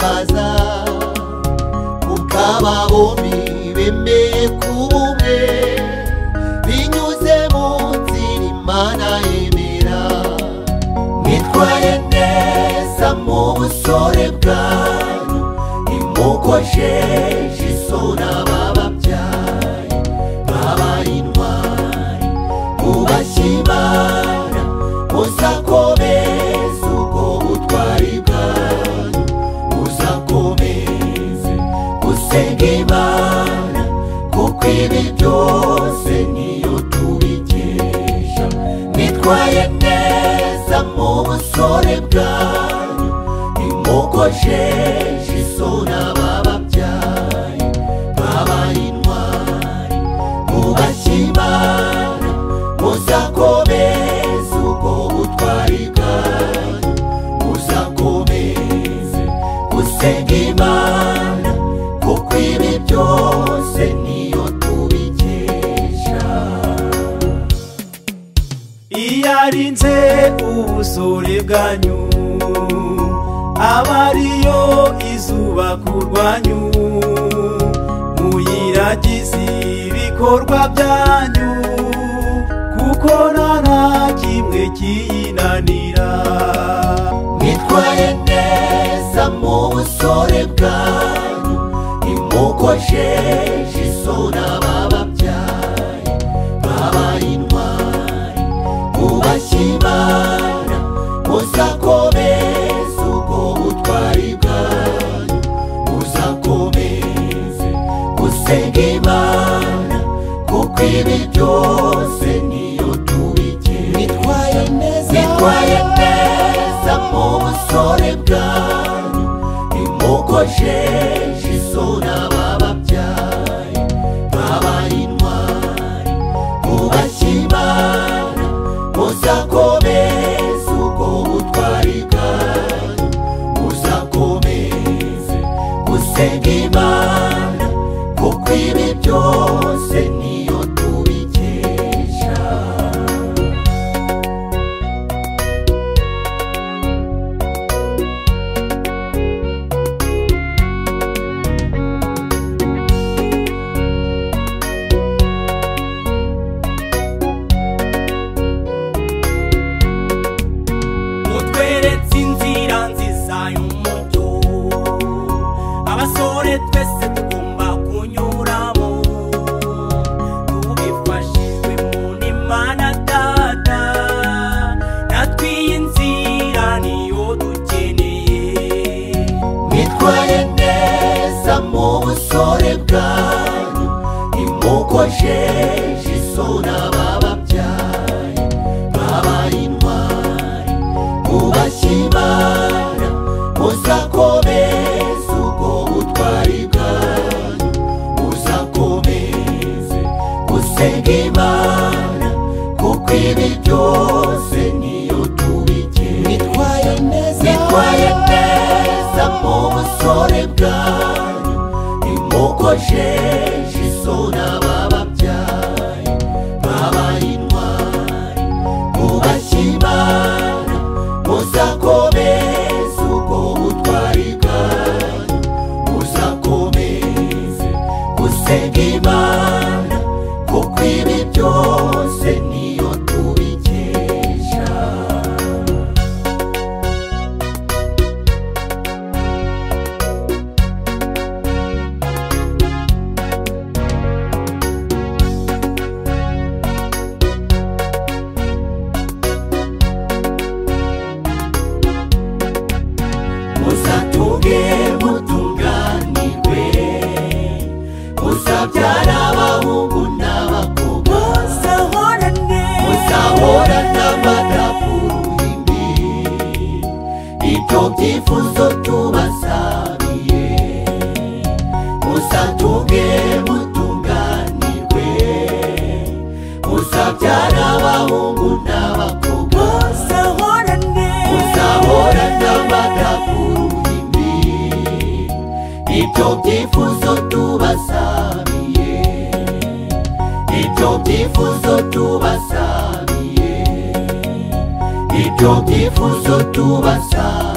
bitangaza ukaba bombi bemeye kuba umwe binyuze mu nzira Imana yemera mwitwaye neza mu busore bwanyu imukojeje isoni abababyaye babaye intwari mubashye Imana muzakomeze ubwo butwari bwanyu muzakomeze gusenga Imana kuko ibi byose niyo tubikesha mwitwaye neza mu busore bwanyu imukojeje isoni abababyaye babaye intwari mubashye Imana muzakomeze ubwo butwari bwanyu muzakomeze gusenga Imana kuko ibi byose niyo tubikesha iyarinze ubusore bwanyu abariyo izuba kurwanyu muyiragize ibikorwa byanyu kuko nta kimwe kiyinanira mwitwaye neza mu busore bwanyu imukojeje isoni abababyaye babaye intwari mubashye Imana muzakomeze ubwo butwari bwanyu muzakomeze gusenga Imana kuko ibi byose niyo tubikesha mwitwaye neza mu busore bwanyu imukojeje isoni abababyaye babaye intwari mubashye Imana muzakomeze ubwo butwari bwanyu muzakomeze gusenga Imana kuko ibi byose niyo tubikesha mutweretse inzira nziza y'umucyo abasore twese tugomba kunyuramo tubifashijwemo n'Imana Data natwe iyi nzira niyo dukeneye mwitwaye neza mu busore bwanyu imukojeje isoni abababyaye babaye intwari mubashye Imana muzakomeze ubwo butwari bwanyu muzakomeze gusenga Imana kuko ibi byose niyo tubikesha mwitwaye neza mu busore bwanyu imukojeje isoni abababyaye babaye intwari mubashye Imana muzakomeze ubwo butwari bwanyu muzakomeze gusenga Imana kuko ibi byose niyo tubikesha muzatunge mutunganirwe muzabyara abahungu n'abakobwa muzahorana amata ku ruhimbi ibyo byifuzo tubasabiye muzatunge mutunganirwe muzabyara abahungu n'abakobwa muzahorana amata ku ruhimbi ibyo byifuzo tubasabiye ibyo byifuzo tubasabiye ibyo byifuzo tubasabiye